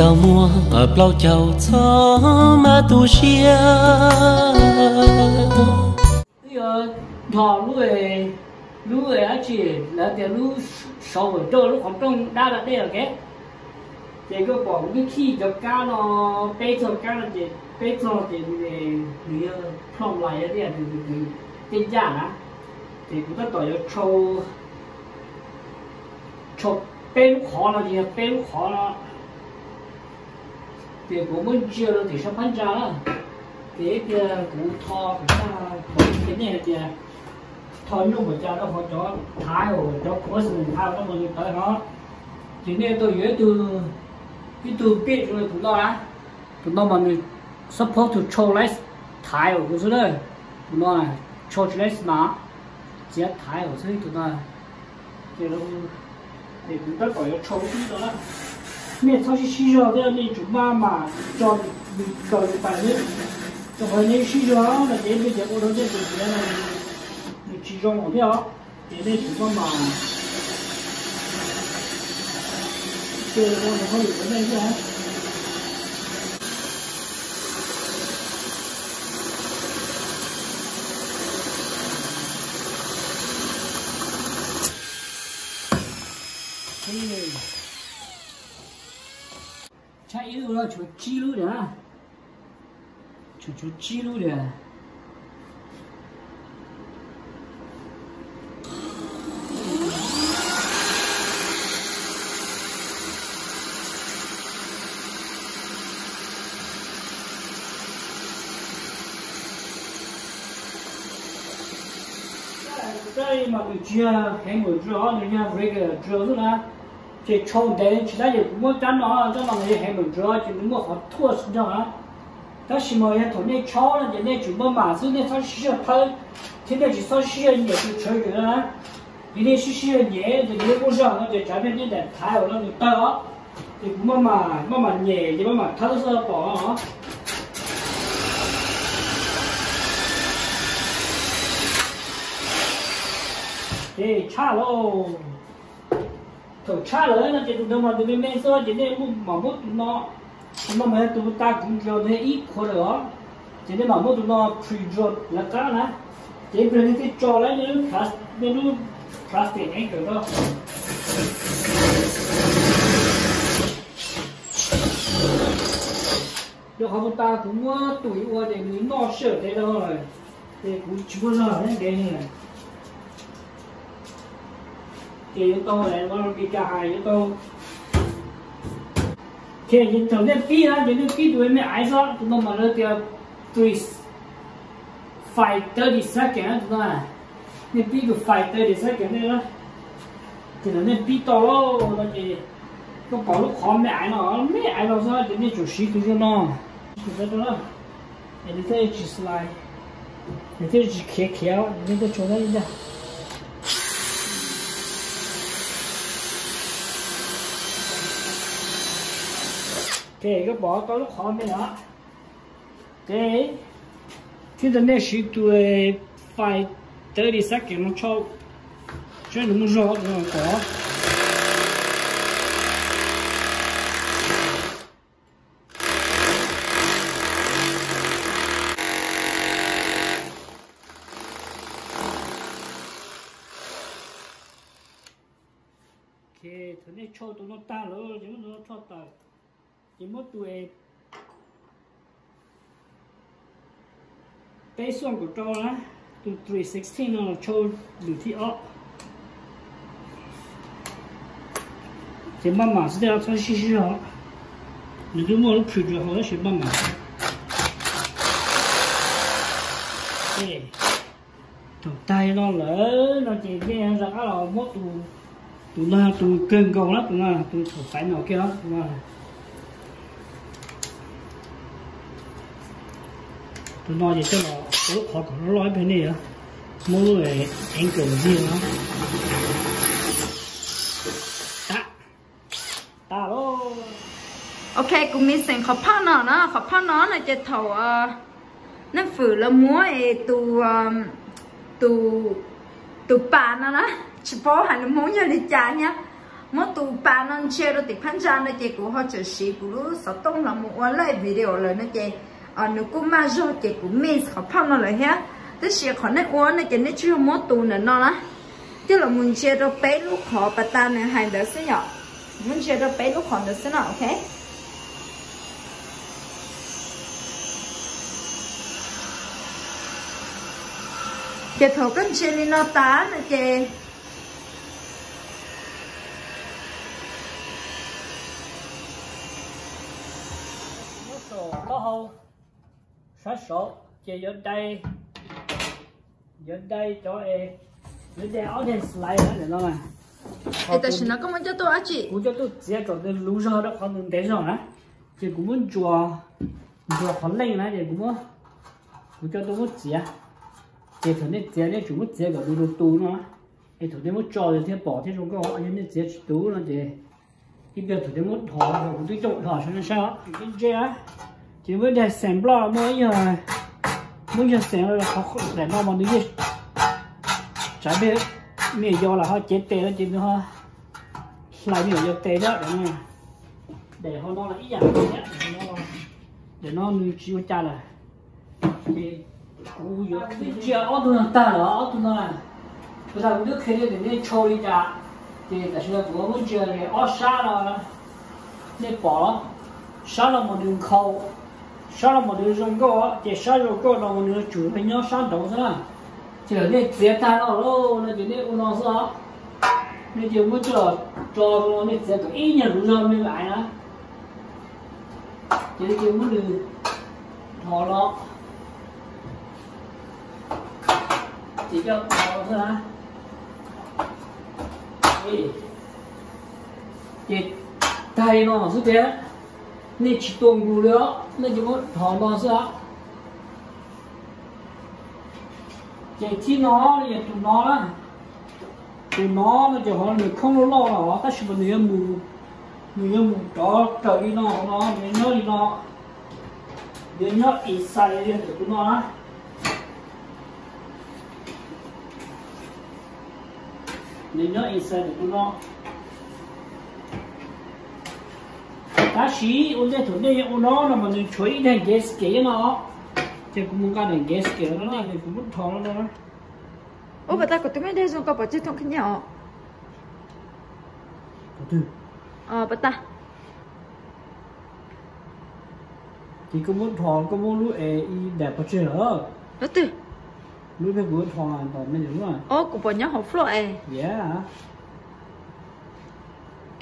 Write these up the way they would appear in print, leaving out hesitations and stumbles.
tao mua bao chầu cho mà tu xia thọ lúa á chỉ là tiền lúa sầu ở đâu lúa khoảng trong đa là đây là cái cái bỏ cái khi gặp cá nó bé thôi cá là gì bé thôi thì người phong lại cái này thì tên giả á thì cũng ta tỏi cho bé lúc khó là gì bé lúc khó là thì cũng muốn chưa thì sắp bán ra đó cái củ thò của ta cái này thì thò nhung của cha nó họ cho thái rồi cho có sự thao nó mình tới nó thì nên tôi nhớ từ biết rồi tụi nó mà mình support to show less thái rồi cái đấy tụi nó này show less mà chỉ thái rồi thôi tụi nó thì nó thì chúng ta phải show cái đó mẹ sao xí rồi cái này chúng mà cho mình cần phải đấy cho phải nên xí rồi là để bây giờ cô đâu biết được cái này mình chỉ cho một cái đó để đây chúng mà chơi nó không được cái này nữa chạy luôn là chuột chi luôn đấy chuột chi luôn đấy đây mà mình chia hay một chỗ này nha với cái chỗ nữa là chỉ trồng đấy chỉ là gì cũng muốn chăn nó cho nó hay một chỗ chỉ đúng một họ thua xuống cho nó ta chỉ mà hiện thằng này cháu là hiện nay chúng mà sự này sao xí thôi thế này chỉ sao xí nhẹ thì chơi được đó hiện nay xí nhẹ thì nếu không sao nó thì trái bên này thái ở nó được to thì cũng mà nhẹ thì mà tháo ra bỏ nó thì cha lô thầu cha lớn là chỉ tụi nó mà tụi mình sao chỉ nên mà mốt tụi nó mà tụi ta cũng cho nên ít khó được chỉ nên mà mốt tụi nó pre-drop là cá nè chỉ bên cái trò lấy những plastic ấy kiểu đó rồi họ ta cũng tuổi qua để mình no sợ thế đâu rồi thì cũng chưa ra cái này thì yếu tố này nó bị cả hai yếu tố thì những thằng này pi á những pi đuôi mẹ ai sao tụi nó mà nó theo twist 5-30 seconds tụi nó nên pi được 5-30 seconds này đó thì nó nên pi to nó chỉ nó bỏ lúc khó mẹ ai nó sao thì nên chủ sĩ tụi nó thì đó thì thế chỉ slide thì thế chỉ khéo nên tôi cho nó đi ra ok cái bỏ tới lúc khó mới đó ok thì the next sheet to 5-30 seconds nó cho nó muốn rõ rồi có ok thế này cho tụi nó ta rồi chứ nó cho ta chỉ mất tuổi bé xuống của trâu á từ 316 nó trâu đủ thị ốc chỉ mà sẽ đeo cho xí xí họ nếu chúng mua lúc khử rồi họ sẽ mà thằng tay nó lỡ nó chỉ nghe ra là mất tụi cơn cầu lắm tụi thằng phải nào kia đó tụi nó thì cho nó lúc họ còn nó nói bên này á mua về anh cầu riêng nó ta lô ok cùng mình xem khó phát nó là chỉ thầu nó phử là múa tụ bà nó chỉ bỏ hẳn là múa như đi chả nhá mỗi tụ ba non chơi rồi thì phán ra nó chơi của họ chơi xí của lúc sáu tông là mộtวันlại video rồi nó chơi nó cũng mà rồi chơi của mình họ phăng nó lại hết tức là họ nói uống nó chơi nó chưa mỗi tụ nữa nó lá chứ là muốn chơi rồi bé lúc họ bắt ta này hay đỡ sẽ nhỏ muốn chơi rồi bé lúc họ đỡ sẽ nhỏ ok chơi thầu cái chơi đi nó tá nó chơi có hô sát sổ chơi ở đây cho em ở đây áo đen slide đó để nó này tại sao nó có muốn cho tôi á chị cũng cho tôi chỉ cho tôi lú rau đó không để rồi á chị cũng muốn chùa khó lên này chị cũng cho tôi muốn chỉ chị thằng này chỉ này chúng muốn chỉ cái đồ tu nó cái thằng này muốn cho thì bỏ thì trong cái họ anh ấy chỉ tu nó chị cái việc thằng này muốn thò rồi cũng tôi trộn thò cho nó sao cái gì á chỉ với để xem lo mới giờ xem là khó để nó mà đi chả biết mẹ do là họ chết tê nó chỉ họ lại nhiều giờ tê đó để họ nó là ít dạng để nó nuôi chiêu cha là thì cú giờ chia ở tụi nó ta là ở tụi nó là bây giờ nước khi để nên trôi đi ra thì tại sao bữa muốn chia thì ở xa là nên bỏ xa là một đường khâu sao mà được dùng có chỉ sao rồi có là một người chủ phải nhớ sao đâu thế chỉ là để chế ta nó luôn là chỉ để uống nó sao nên chỉ muốn cho nó để chế cái ý nhận rồi mình lại đó chỉ muốn được thò nó chỉ cho thò thôi hả chỉ tay nó là thế nên chỉ tuồng đủ nữa nên chỉ muốn thò nó ra chạy chi nó thì tụi nó chỉ họ được không lo là ta chỉ một người mù đó trời đi nó người nhớ đi nó người nhớ ít sai đi tụi nó người nhớ ít sai tụi nó ta chỉ ôn đây thôi đây ôn nó là mình chơi đây gas kế nó chứ cũng muốn cái này gas kế nó này cũng muốn thò nó đó ô bà ta có tụi mình đây dùng cái bảo chất thông cái nhỏ bà ta thì cũng muốn thò cũng muốn lúa đẹp bao nhiêu nữa đó từ lúa phải muốn thò là tao mới đúng rồi ô của bọn nhỏ học floor yeah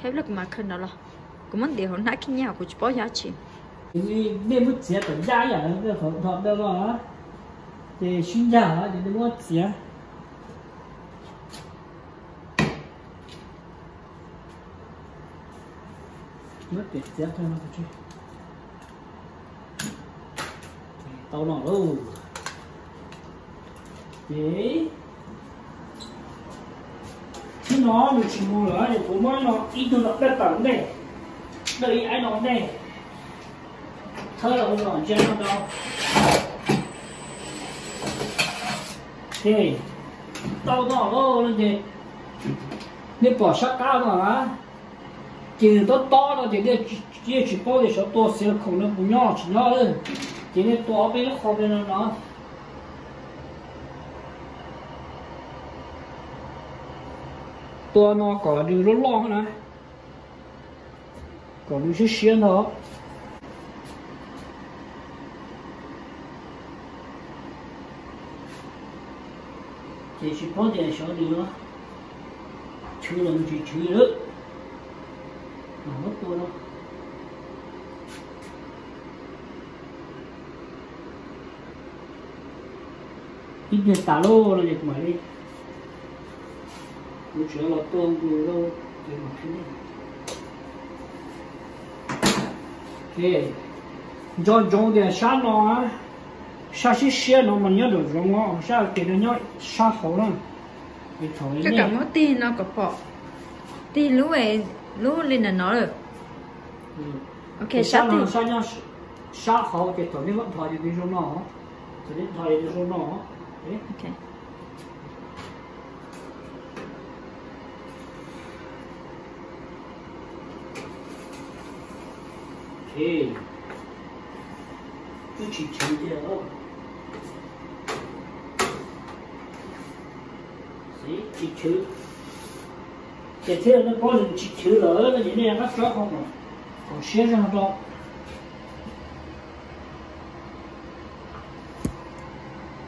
cái lúc mà khơi nó là cũng muốn để họ nãy cái nhà của chú bảo giá trị thì nên muốn chia tận giá vậy cái hợp hợp đâu mà thì xin giá thì đừng có chia mất tiền chia thôi mà chứ tao nói luôn đấy khi nó được chỉ mua nữa thì cũng mới nó ít hơn nó đất tận đây đây ai nói đây thôi là không nói chuyện nó đâu thì tao nói luôn gì nếu bỏ sắc cao mà chỉ to to nó chỉ bao để số to xíu không nó cũng nhỏ chỉ nhỏ thôi chỉ nên to bên nó khó bên nó to nó có điều rất lo nữa còn điều chút xíu nữa chỉ có để số điều nữa chưa làm gì chưa được mà mất tôi đâu ít người tả lô là được mà đi tôi chưa là tôm rồi đâu để mà cái này ok cho trồng để sát nó sát xí nó mà nhớ được trồng nó sát để nó nhớ sát hậu lắm cái cả mỗi tin nó có bỏ tin lú lên là nó rồi ok sát thì sát hậu thì thổi vẫn thổi thì trồng nó thổi thì trồng nó ok cứ chỉ chữ đi đó chỉ chữ cái thế nó có những chỉ chữ nữa là gì này nó chó không mà còn xé ra đó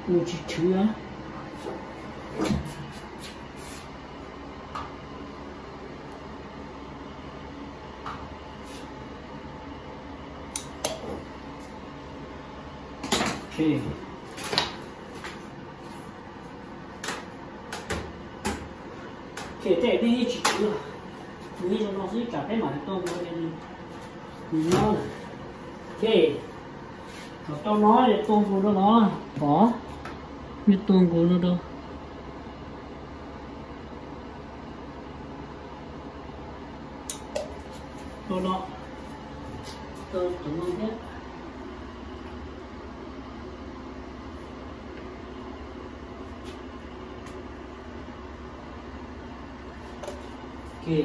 những chỉ chữ á okay. Cái này chỉ chữ à, như cho nó sẽ trả cái mặt tôm nó lên, nó là, okay, còn tao nói để tôm của nó có, như tôm của nó đâu, nó, tôm tụi nó hết. Okay.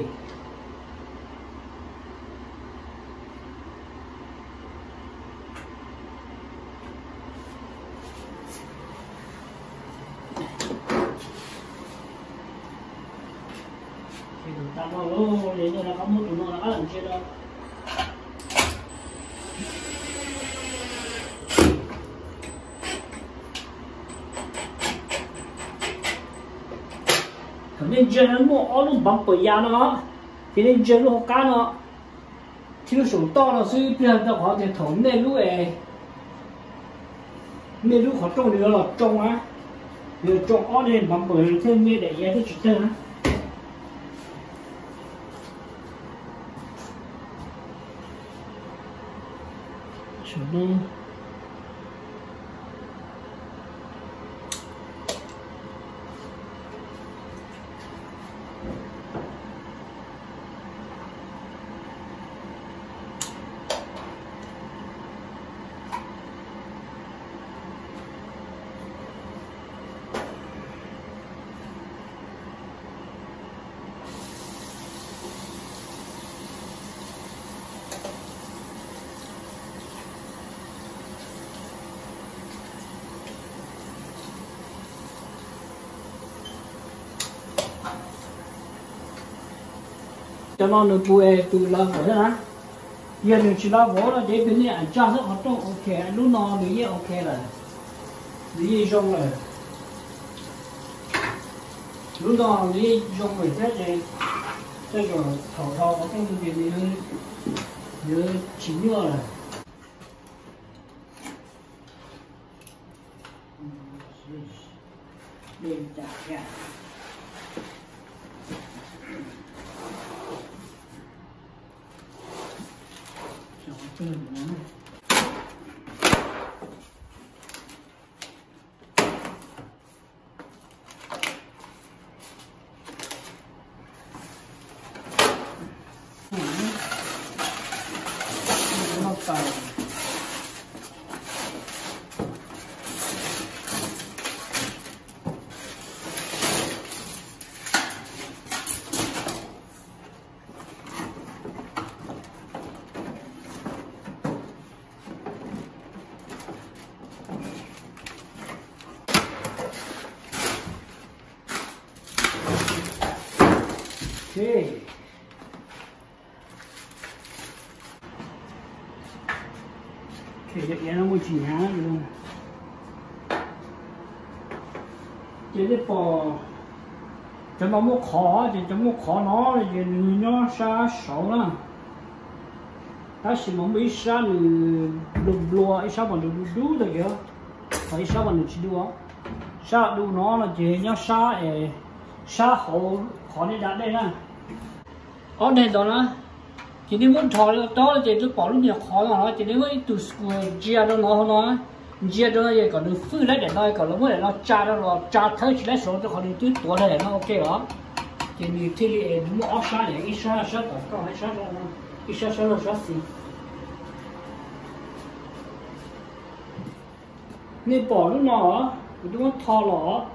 Ta bao lâu để cho nó có một tụi nó làm chưa đâu. Nên chơi nó mua nó bấm bự ya nó, thì nên chơi nó cá nó, thì nó sủng to nó suy bây giờ họ thì thủng nên lúc ấy, nên lúc họ trồng được là trồng á, rồi trồng ó nên bấm bự thêm như để ya cái chuyện đó. Sủng cho nó được bùi từ là vỏ đó giờ mình chỉ là vỏ là để bên này ăn cha rất hoạt động ok lúc nó được ok là đi trong rồi lúc đó đi trong rồi thế rồi thầu có cái gì như chín rồi lên trả ra Okay. Okay, nó mua chỉ há luôn. Chỉ để bỏ cho nó mua khó thì cho mua khó nó là gì nó xa xấu lắm. Ta chỉ muốn biết xa lùm lùa, ít xa bằng lùm đu được kìa. Phải xa bằng lùm chỉ đu á. Xa đu nó là gì nó xa hậu khó để đặt đây nè. Ở đây đó nè, chỉ nếu muốn thò đó là chỉ tôi bỏ lúc nhiều khó nó chỉ nếu với từ chia đó nó chia đó là còn được phơi lấy để nó còn lúc để nó cha thấy chỉ lấy số cho họ đi tuyết tuổi này nó ok đó, chỉ như thế thì mua áo xa này ít xa có hay xa rồi ít xa là xa gì, nếu bỏ lúc nào tôi muốn thò nó,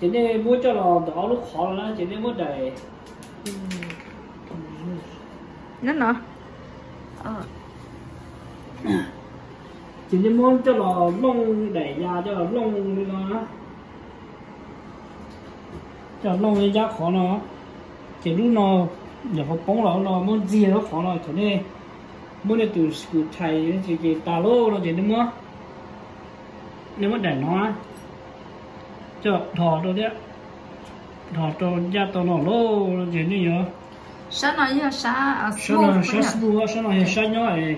chỉ nên mua cho nó đó lúc khó là chỉ nên mua đầy nó chỉ nên muốn cho nó lông đẩy ra cho nó lông đi nó cho lông đi ra khó nó chỉ lúc nó giờ có bóng nó muốn gì nó khó nó cho nên muốn để từ sụt thầy chỉ tà lô nó chỉ nên muốn nếu mà đẩy nó cho thò đâu đấy thò cho ra tao nó lô nó chỉ như vậy sao nó như sao smooth sao nó hiện sao nhỏ ấy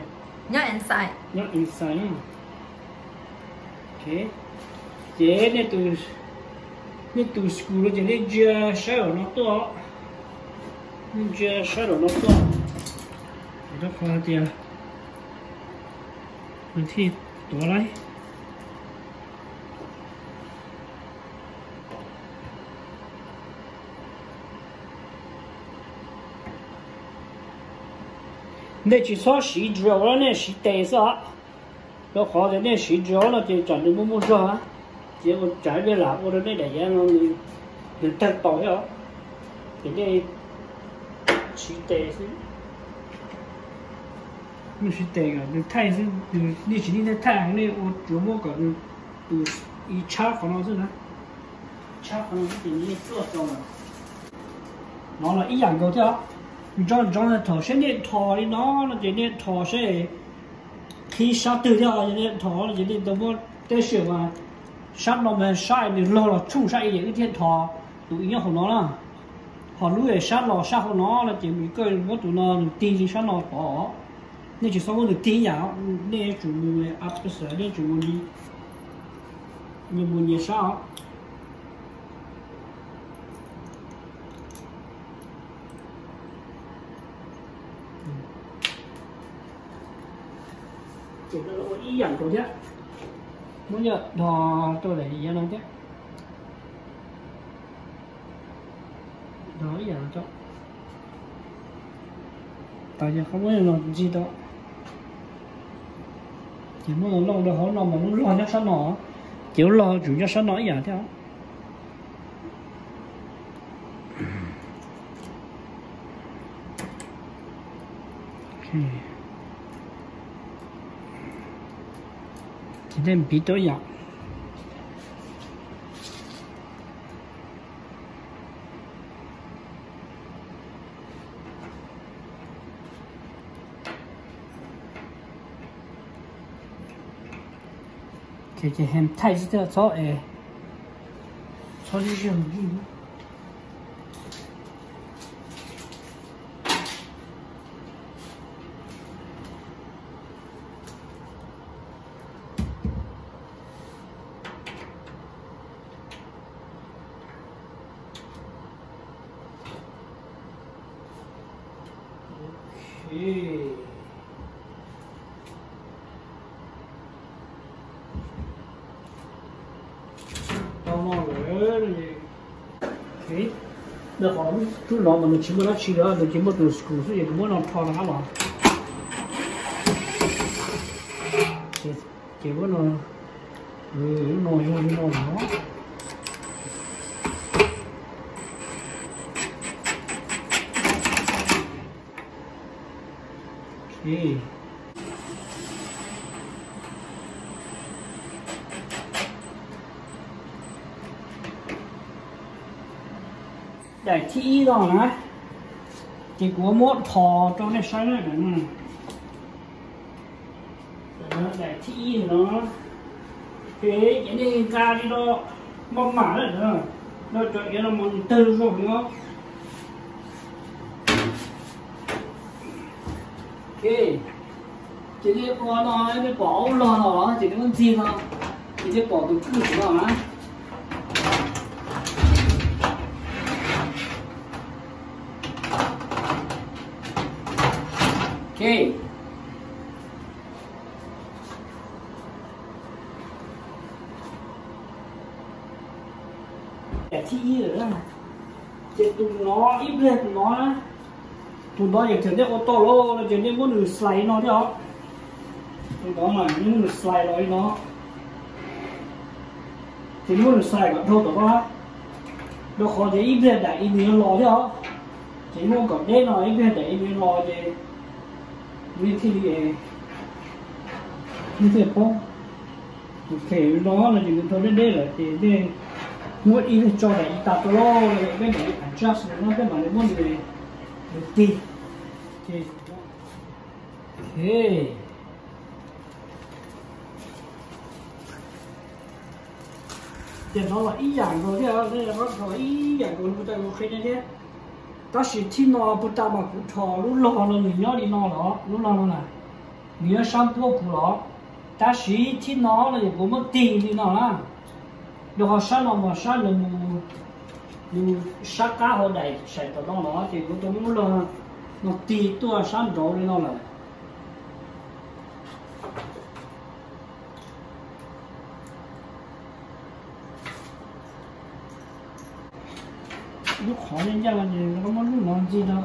nhỏ inside nhỏ inside ok chế nên từ school nó chỉ nên chưa sao nó to nên chưa sao nó to đó khó tiền mình thì to lại那就说洗脚了呢，洗带上，要好的那洗脚了就长得不说啊，结果这边啦，我的那点烟了，你带倒呀，给那洗带是，你洗带个，你太是你是你那太阳的，我琢磨个都一查可能是呢，查可能是给你做到了，拿了一样高条。trong là thỏ sẽ điện thỏ đi nó chỉ điện thỏ sẽ khi sát từ theo chỉ điện thỏ là chỉ điện tao muốn cái sự mà sát nó mà sai thì lo là chung sai những cái điện thỏ tụi nhau của nó là họ lúc này sát của nó là chỉ bị cái mỗi tụi nó tì thì sát nó bỏ nên chỉ sau được tì nhá nên chủ người áp cái sở nên chủ người đi nhiều muốn nhiều sao chỉ là lỗi ý ảnh của thế muốn nhớ đò tôi để ý nó thế đó ý ảnh cho tại vì không có làm gì đó chỉ muốn lo được họ lo mà muốn lo nhất sao nó chịu lo chủ nhất sao nó ý ảnh theo okay. chỉ nên bị tối dọc cái hem thay chứ cho ấy cho đi dùng gì được không? Chú nó mà nó chỉ muốn nó chỉ đó, nó chỉ muốn từ school thì cũng muốn nó thò nó mà. Chỉ muốn nó nó okay. Để thi rồi nè, chỉ có một thò trong này sai rồi nè, để thi nó, cái này ra đi đó, mỏng mả rồi nữa, nó cho cái nó mỏng từ rồi đúng không? Ok, chỉ đi qua nó cái bỏ lò nó, chỉ có gì thôi, chỉ đi bỏ từ cứ của nó. Ok. Để thi rồi đó. Chỉ tụi nó ít lên tụi nó. Tụi nó giờ thường ô tô lô nó chỉ muốn được slide nó chứ đó. Tụi nó là muốn được slide nó. Chỉ muốn được slide cả thôi tụi nó. Nó khó chỉ ít lên để ít nó lo chứ đó. Chỉ muốn còn đây nó ít lên để ít nó lo chứ. Vì thì như thế không ok đó là những thôi đến đây là thì đây muốn ý thì cho này ta tôi lo cái này adjust nó cái mà nó muốn về đi ok thì nó là ý dạng rồi thế đây là nó ý dạng rồi người ta có khi như thế ta chỉ thi nó bút ta mà cũng thò lúc lo là người nhớ đi nó đó lúc lo là người sang tua của nó ta chỉ thi nó là cũng mất tiền đi nó là được họ sang nó mà sang là mù sát cá họ đầy sạch tao nó thì cũng tôi muốn là nó tì tua sang rồi đi nó là lúc khó nhân ra là gì nó không muốn làm gì đâu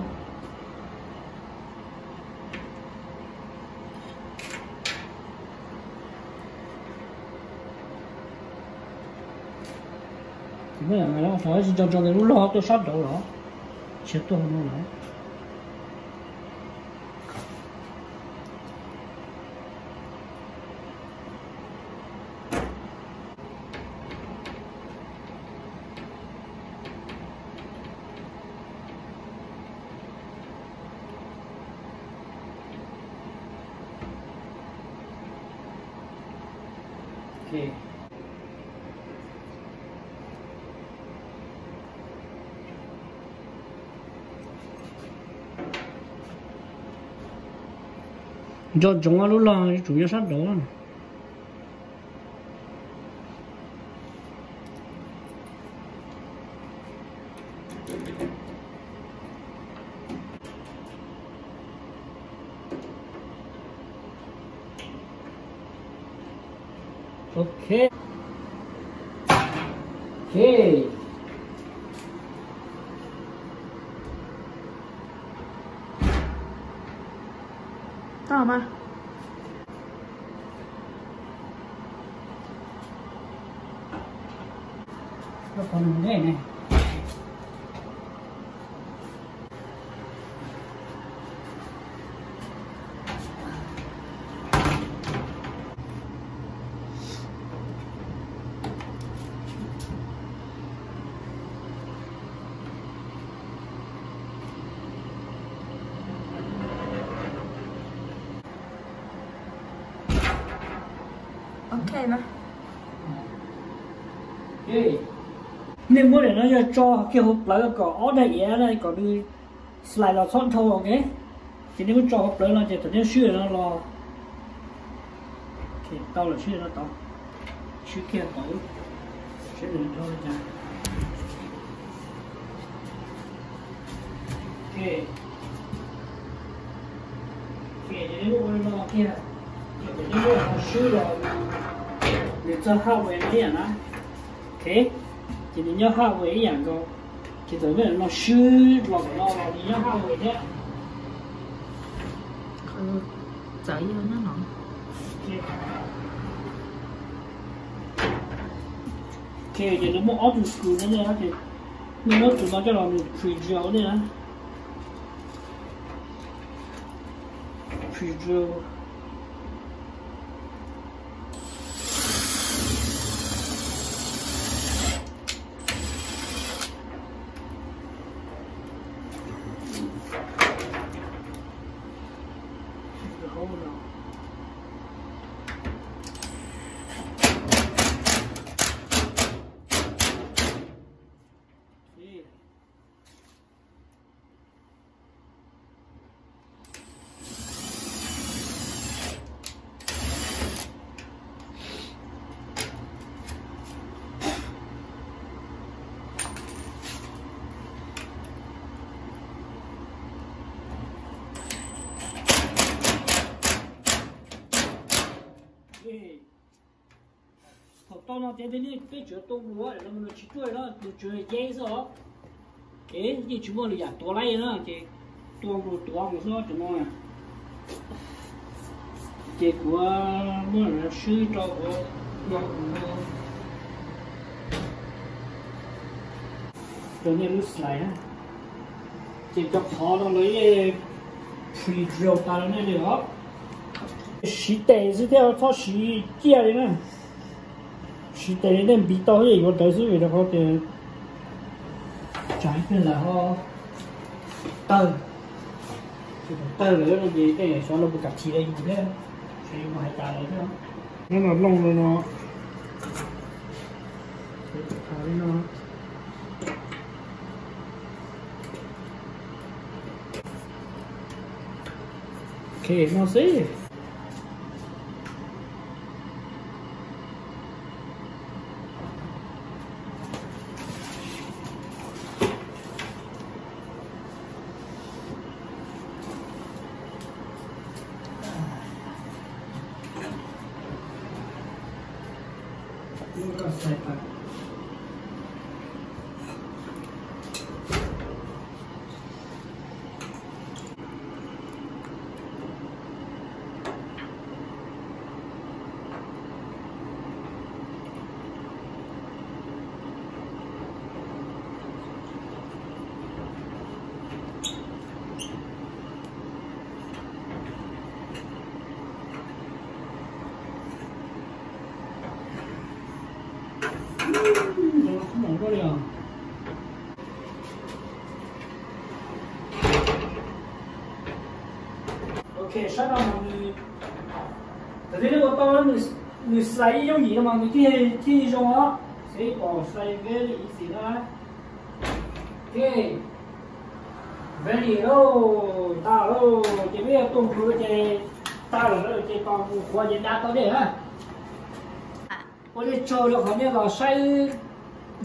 thì bây giờ nó phải cho cái lúc lo tôi sát đầu đó chết tôi không nói okay. Do chúng nó lúc là chủ yếu sát đó ok ok to mà nó còn cái này ok mà nên muốn để nó cho cái hộp lại có ở đây vậy đây có đi slide là son thô ok thì nếu cho hộp lại là chỉ tự nhiên xuyên nó lo thì tao là xuyên nó tao xuyên kia tao xuyên được thôi nha ok ok thì nếu muốn lo kia thì nếu muốn nó xuyên rồi để cho hao về này à ok chỉ nhớ hao vềอย่างก็chỉ tới bây giờ nó xuyên vào nó là nhớ hao về thế sợ vô nó nọ ok thì nó muốn auto screw nữa nha thì nhưng nó tụi nó cho là mình pre-drill đây nè pre-drill tao nó thế này cái chuyện tôi mua là mình chỉ chơi nó chơi dễ sao cái gì chúng mình làตัวไรnữa thìตัวmột số chúng nó cái của mình là sư cho của rồi nên lúc slide á chỉ cho khó nó lấy pre-drill ta nó này được 洗袋是条炒洗鸡的呢，洗袋的比刀也有都是为了好的，加一片然后豆，豆了那个这小萝卜夹起来有的，所以我还加了这，那么弄了呢，好的呢。Ok, não sei. Nunca sai, tá? Không có điều. Ok, sau đó mình từ đây nó có người xay giống gì mà người kia trong đó sẽ bỏ xay cái gì đó. Ok, very low, ta low, chỉ biết tung cứ chơi ta là nó chơi con qua diễn đàn tới đây hả? Có thể chơi được họ là xay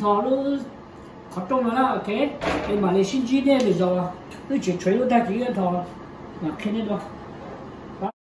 thọ nó khó trong nó ok, nhưng mà lấy sinh chi này bây giờ nó chỉ chơi được ta chỉ thọ mà khi này đó